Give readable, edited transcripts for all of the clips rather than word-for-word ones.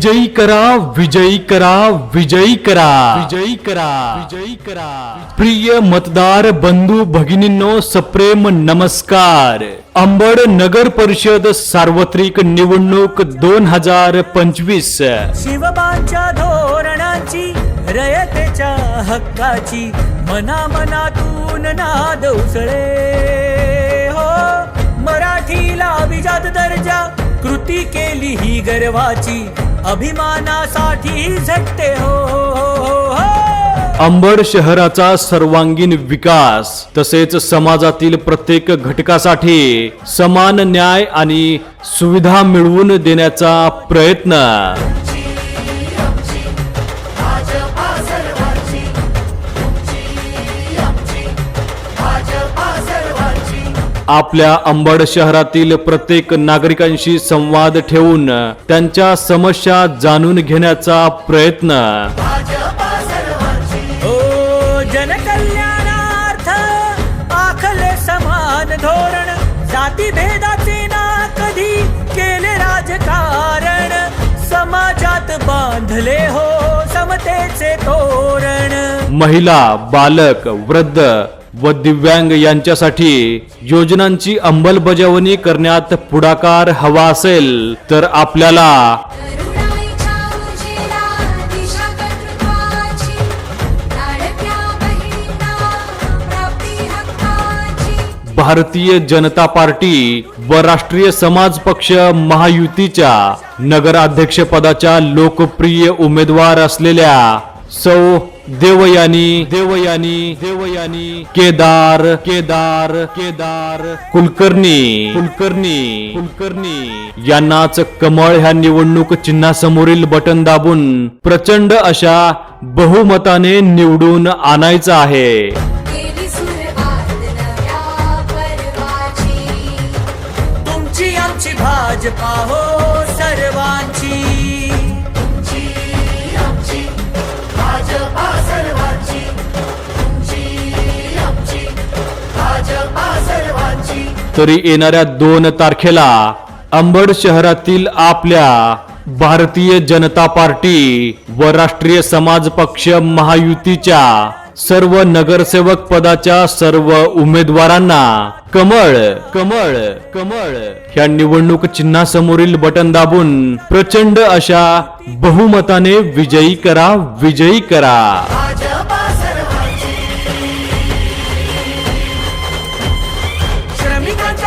विजयी करा, विजयी करा, विजयी करा, विजयी करा, विजयी करा। प्रिय मतदार बंधू भगिनींनो, सप्रेम नमस्कार। अंबड नगर परिषद सार्वत्रिक निवडणूक 2025 शिवबांच्या धोरणांची, रयतेच्या हक्काची, मनामनातून नाद उसळे हो। मराठीला अभिजात दर्जा, कृती केली ही गर्वाची, अभिमानासाठी झटते हो। अंबड शहराचा सर्वांगीण विकास तसेच समाजातील प्रत्येक घटकासाठी समान न्याय आणि सुविधा मिळवून देण्याचा प्रयत्न। आपल्या अंबड शहरातील प्रत्येक नागरिकांशी संवाद ठेवून त्यांच्या समस्या जाणून घेण्याचा प्रयत्न। जनकल्याणार्थ आखले समान धोरण, जाती भेदाचे ना कधी केले राजकारण, समाजात बांधले हो समतेचे तोरण। महिला, बालक, वृद्ध व दिव्यांग यांच्यासाठी योजनांची अंमलबजावणी करण्यात पुढाकार हवा असेल तर आपल्याला भारतीय जनता पार्टी व राष्ट्रीय समाज पक्ष महायुतीच्या नगराध्यक्ष पदाच्या लोकप्रिय उमेदवार असलेल्या सौ देवयानी केदार कुलकर्णी यांनाच कमळ ह्या निवडणूक चिन्हासमोरील बटन दाबून प्रचंड अशा बहुमताने निवडून आणायचं आहे। तुमची आमची भाजपा हो सर्वांची, तरी येणाऱ्या 2 तारखेला अंबड शहरातील आपल्या भारतीय जनता पार्टी व राष्ट्रीय समाज पक्ष महायुतीच्या सर्व नगरसेवक पदाच्या सर्व उमेदवारांना कमळ ह्या निवडणूक चिन्हासमोरील बटन दाबून प्रचंड अशा बहुमताने विजयी करा।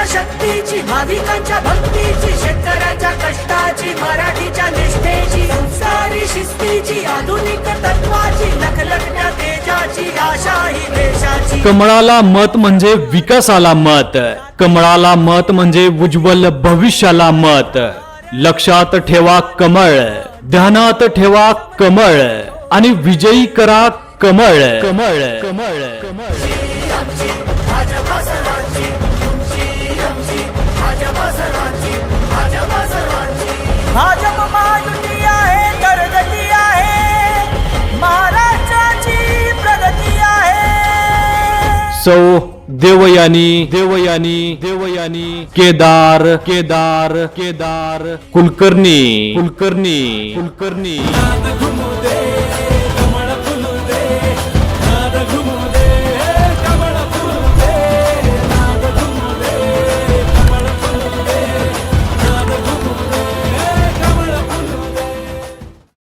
शक्तीची, भाविकांच्या भक्तीची, शेतकऱ्यांच्या कष्टाची, मराठीच्या निष्ठेची, संस्कारी शिस्तीची, आधुनिक तत्वाची, लखलखत्या तेजाची, आशा ही देशाची। कमळाला मत म्हणजे विकासाला मत, कमळाला मत म्हणजे उज्ज्वल भविष्याला मत। लक्षात ठेवा कमळ, ध्यानात ठेवा कमळ आणि विजयी करा कमळ। भाजप महायुती आहे, तरगती आहे, महाराष्ट्राची प्रगती आहे। सौ देवयानी केदार कुलकर्णी